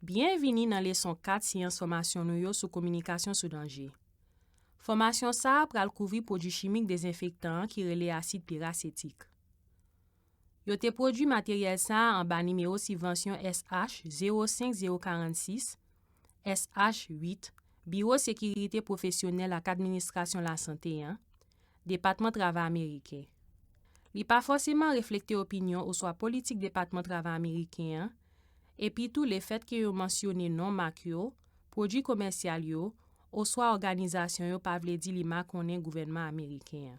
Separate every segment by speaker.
Speaker 1: Bienvenue dans leçon 4 sciences formation nou yo sous communication sous danger. Formation ça pral couvrir produits chimiques désinfectants qui relè acide piracétique. Yo te produit matériel ça en bas numéro subvention SH 05046 SH8 Bureau sécurité professionnelle ak administration la santé département travail américain. Li pas forcément refléter opinion ou soit politique département travail américain et puis tout les faits que yo mentionné non marque yo, produit commercial yo, ou soit organisation yo pa vle di li ma konnen gouvernement américain.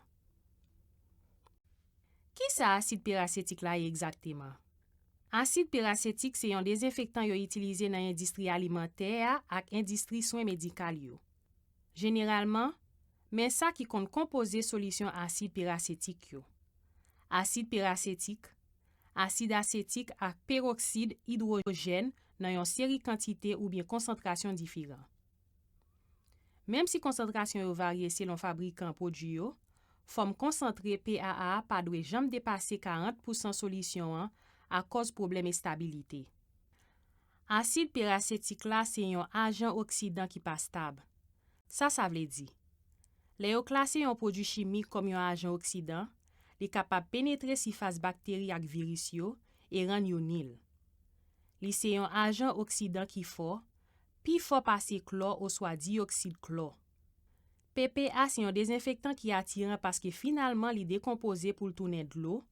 Speaker 1: Qui ça acide piracétique là exactement? Acide piracétique c'est un désinfectant yo utilisé dans l'industrie alimentaire ak industrie soins médical yo. Généralement, mais ça qui compte composer solution acide piracétique yo. Acide piracétique, acide acétique ak peroxyde hydrogène dans une série quantité ou bien concentration différente. Même si concentration yo varie selon fabricant produit yo, forme concentré PAA pas doit jamais dépasser 40% solution à cause problème stabilité. Acide piracétique là c'est un agent oxydant qui pas stable. Ça veut dire les yo classé un produit chimique comme un agent oxydant, li capable pénétrer surface bactérie ak virus yo et rendre yo nil. Li c'est un agent oxydant qui fort, pi fort passer chlore ou soit dioxyde chlore. PPA c'est un désinfectant qui attirant parce que finalement li décomposé pour tourner de l'eau,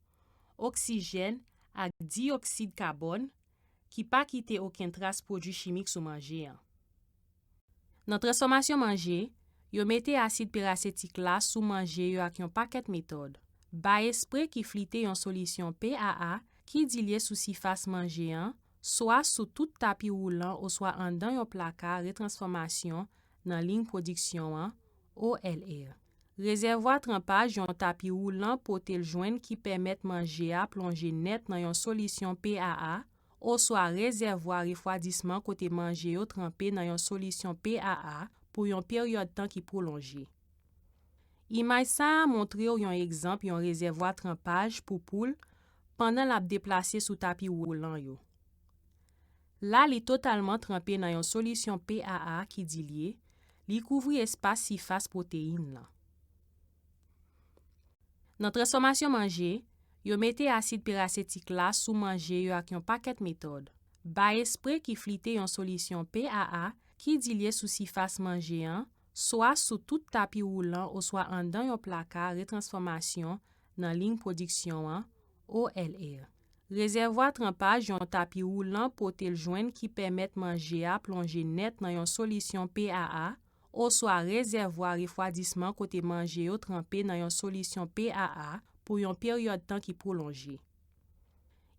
Speaker 1: oxygène ak dioxyde carbone qui pas quitter aucun trace produit chimique sous manger. Dans transformation manger, yo mette acide piracétique là sous manger yo ak yon paquet méthode. Ba spray qui flite en solution PAA qui dilye sous surface manger soit sous tout tapis roulant ou soit en dans yon placard retransformation dans ligne production OLR. Réservoir trempage yon tapis roulant pote joindre qui permet manger à plonger net dans yon solution PAA ou soit réservoir refroidissement côté manger yo trempé dans yon solution PAA pour yon période temps qui prolongée. Image ça montre yon exemple yon réservoir trempage pour poule pendant la déplacer sous tapis roulant yo. Là, li totalement trempé dans yon solution PAA qui dilye, li couvri espace surface protéine là. Dans transformation manger, yo mette acide piracétique là sous manger yo ak yon paquet méthode. Ba spray qui flite yon solution PAA qui dilye sous surface manger soit sous tout tapis roulant ou soit en dans yon placard retransformation dans ligne production OLR. Réservoir trempage yon tapis roulant pote joindre qui permet manger à plonger net dans yon solution PAA ou soit réservoir refroidissement côté manger yo trempé dans yon solution PAA pour yon période temps qui prolongée.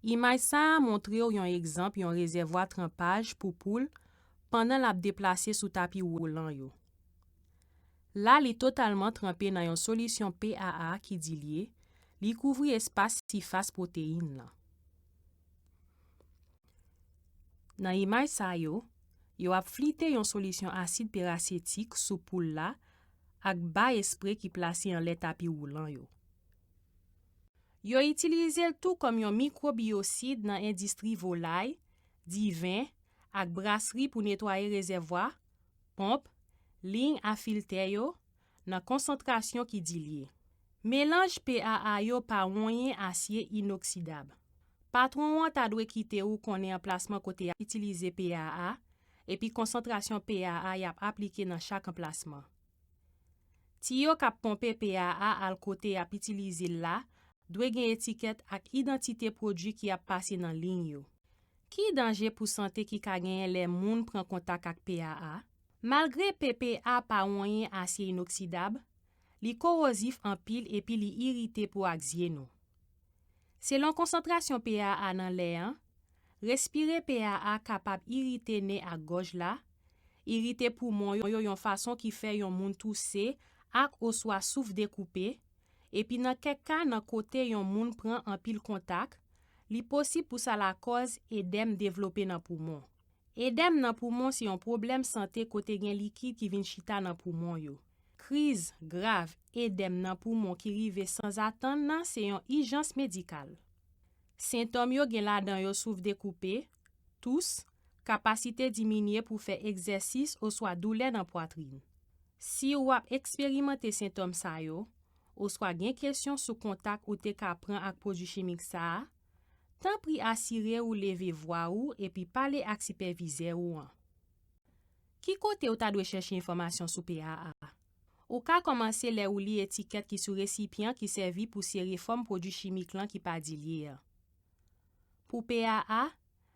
Speaker 1: Image ça montre yon exemple yon réservoir trempage pour poule pendant la déplacer sous tapis roulant yo. Là, li totalement trempé dans yon solution PAA qui dilye, li couvri espace surface protéine là. Dans image sa yo ap flite yon solution acide piracétique sous poule là ak ba spray qui placé en les tapis roulant yo. Yo utilise tout comme yon microbiocide dans industrie volaille, divin ak brasserie pour nettoyer réservoir, pompe, ligne à filtre yo dans concentration qui dilye. Mélange PAA yo par moyen acier inoxydable. Patron ta doit quitter ou connaît emplacement côté utiliser PAA et puis concentration PAA y a appliqué dans chaque emplacement. Tiyo k'ap pompe PAA al côté a utiliser là doit gen étiquette ak identité produit qui a passé dans ligne yo. Ki danger pour santé qui ka gen les moun prend contact ak PAA? Malgré PPA pa moyen acier inoxydable, li corrosif en pile et puis li irrité pour axier nou. Selon concentration PAA dans l'air, respirer PAA capable irriter nez à gorge là, irriter poumon yo yon façon qui fait yon moun tousser ak ou soit souffle découpé et puis dans quelques cas dans côté yon moun prend en pile contact, li possible pour ça la cause édème développé dans poumon. Édème dans poumon c'est un problème santé côté gen liquide qui vient chita dans poumon yo. Crise grave édème dans poumon qui rive sans attendre c'est une urgence médicale. Symptômes yo gen la dan yo souffle découpé, tousse, kapasite diminye pou fè eksersis ou swa doulè nan poitrine. Si ou ap eksperimente symptôme sa yo, ou swa gen kesyon sou kontak ou te ka pran ak produit chimik sa, tan pri asire ou leve vwa ou epi pale ak superviseur ou an. Ki kote ou ta dwe chèche informasyon sou PAA? Ou ka komanse le ou li etiket ki sou resipyan ki servi pou sere fòm produit chimik lan ki pa di liye. Pou PAA,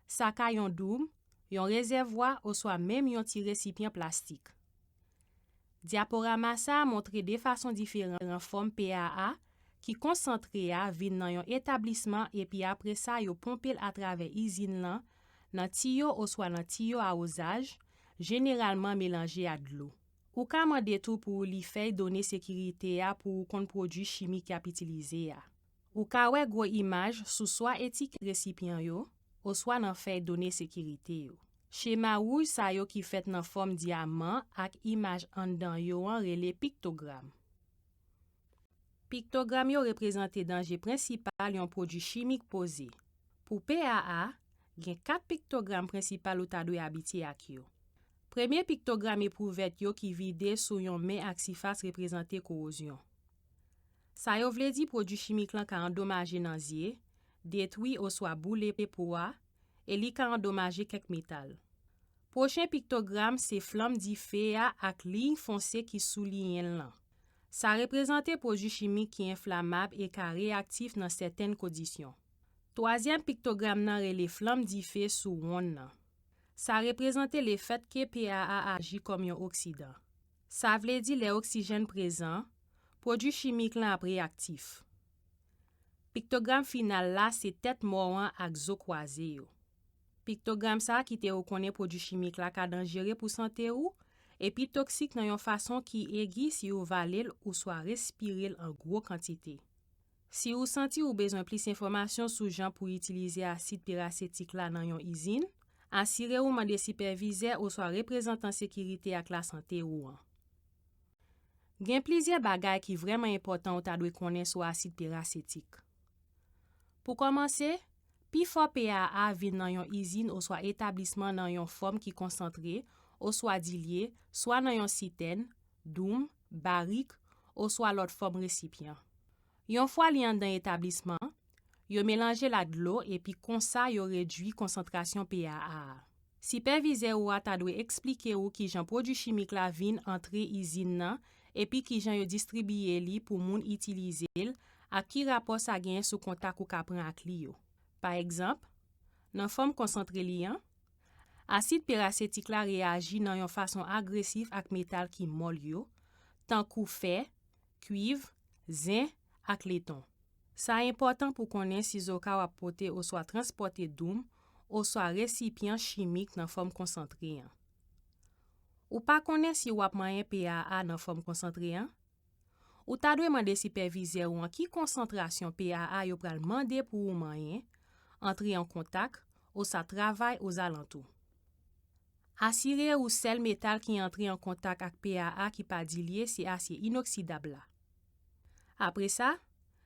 Speaker 1: sa ka yon doum, yon rezervoi ou swa mèm yon ti resipyan plastik. Diaporama sa montre de fason diferent fòm PAA ki konsantre a vin nan yon etablisman epi apre sa yo pompel a travè izin lan nan tiyo ou swa nan tiyo a ozaj, generalman melange a dlo. Ou ka mande tou pou li fey donè sekirite a pou kon produit chimik ap itilize a. Ou ka wè gwo imaj sou swa etik resipyan yo, ou swa nan fey donè sekirite yo. Chema rouj sa yo ki fet nan form diamant ak imaj an dan yo an rele piktogram. Piktogram yo reprezente danje prinsipal yon produit chimik pose. Pou PAA, gen 4 piktogram prinsipal ou ta dwe abiti ak yo. Premye piktogram eprouvet yo ki vide sou yon men ak sifas reprezente korosyon. Sa yo vle di produit chimik lan ka endomaje nan zye, detwi ou swa boule pepoa, e li ka endomaje kek metal. Prochen piktogram se flam di fe a ak ligne fonse ki sou linyen lan. Sa reprezente produit chimik ki inflamab e ka reaktif nan certaine kondisyon. Toazyem piktogram nan rele flam di fe sou won nan. Sa reprezente le fet ke PAA agi kom yon oksidan. Sa vle di le oksijen prezant, produit chimik lan ap reaktif. Piktogram final la se tet mouan ak zo kwaze yo. Piktogram sa ki te ou konen produit chimik la ka danjere pou sante ou, epi toksik nan yon fason ki egi si ou valel ou swa respirel an gro kantite. Si ou santi ou bezon plis informasyon sou jan pou itilize asid perasetik la nan yon izin, asire ou mande superviseur ou swa reprezentant sekirite ak la sante ou an. Gen plizye bagay ki vreman important ou ta dwe konen sou asid perasetik. Pou komanse, pi fò PAA vin nan yon izin ou swa etablisman nan yon form ki konsantre ou swa dilye, swa nan yon siten, doum, barik ou swa lot form resipyan. Yon fwa li an dan etablisman, yo melange la dlo epi konsa yo redwi konsantrasyon PAA. Superviseur ou a ta dwe explike ou ki jan produit chimik la vin entre izin nan epi ki jan yo distribye li pou moun itilize l ak ki rapos a gen sou kontak ou ka pran ak li yo. Par ekzamp, nan form konsantre li an, asid perasetik la reagi nan yon fason agresif ak metal ki mol yo, tankou fer, kuiv, zin ak leton. Sa important pou konen si zo ka wap pote ou swa transporte doum ou swa resipyan chimik nan form konsantre an. Ou pa konen si wap mayen PAA nan form konsantre an, ou ta dwe mande superviseur ou an ki konsantrasyon PAA yo pral mande pou ou mayen, entre en kontak ou sa travay ou zalantou. Asire ou sel metal ki entre en kontak ak PAA ki pa dilye si asye inoksidab la. Apre sa,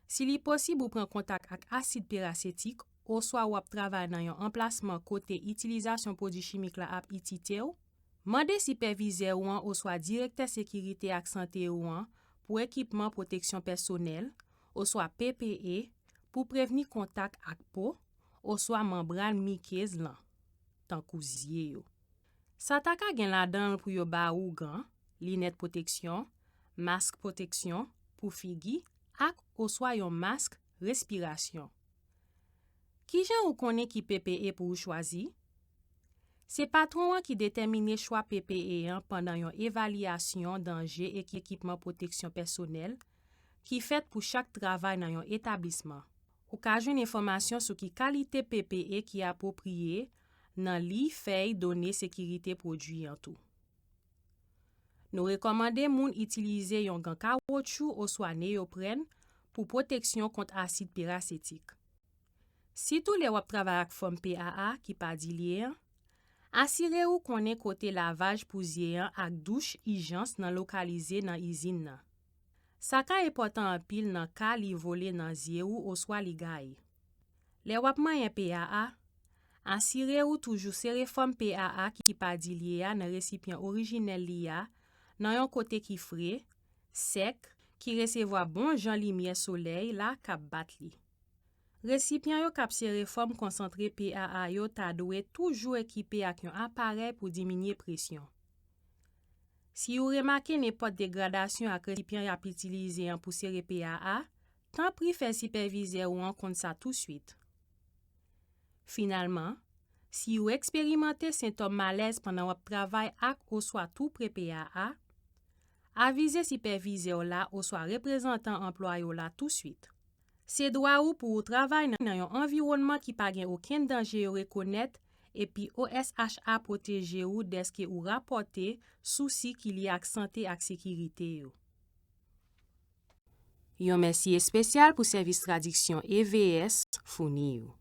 Speaker 1: si li posib ou pren kontak ak asid perasetik ou swa wap travay nan yon emplasman kote itilizasyon produit chimik la ap itite ou, mande superviseur ou an ou swa direkter sekirite ak sante ou an pou ekipman proteksyon personel ou swa PPE pou preveni kontak ak po ou swa membran mikez lan, tankou zye yo. Sa ta ka gen la dan pou yo ba ou gan, linet proteksyon, mask proteksyon pou figi, ak ou swa yon mask respirasyon. Ki jan ou konen ki PPE pou ou chwazi? Se patron an ki determine chwa PPE an pandan yon evalyasyon danje ek ekipman proteksyon personel ki fet pou chak travay nan yon etablisman. Ou ka jwen informasyon sou ki kalite PPE ki apopriye nan li fey donè sekirite prodwi an tou. Nou rekomande moun itilize yon gant kaoutchou ou swa neopren pou proteksyon kont asid perasetik. Si tou le wap travay ak form PAA ki pa dilye an, asire ou konen kote lavaj pou zye an ak douche hijans nan lokalize nan izin nan. Sa ka important apil nan ka li vole nan zye ou swa li gaye. Le wap mayen PAA, Asire ou toujou sere form PAA ki pa di liye nan resipyan orijinel liya nan yon kote ki fre, sek, ki resevoa bon jan limye soleil la kap bat li. Resipyan yo kap sere form konsantre PAA yo ta dwe toujou ekipe ak yon aparey pou diminye presyon. Si yo remake nepot degradasyon ak resipyan yap itilize an pou sere PAA, tan pri fè supervise ou an kont sa tout suite. Finalman, si ou eksperimente sintom malaise pandan wap travay ak ou swa tout pre PAA, avize supervise ou la ou swa reprezentant employ ou la tout suite. Se dwa ou pou ou travay nan yon environnement ki pa gen oken danje ou rekonet epi OSHA proteje ou deske ou rapote souci ki li ak sante ak sekirite yo. Yon mersi espesyal pou servis tradiksyon EVS founi yo.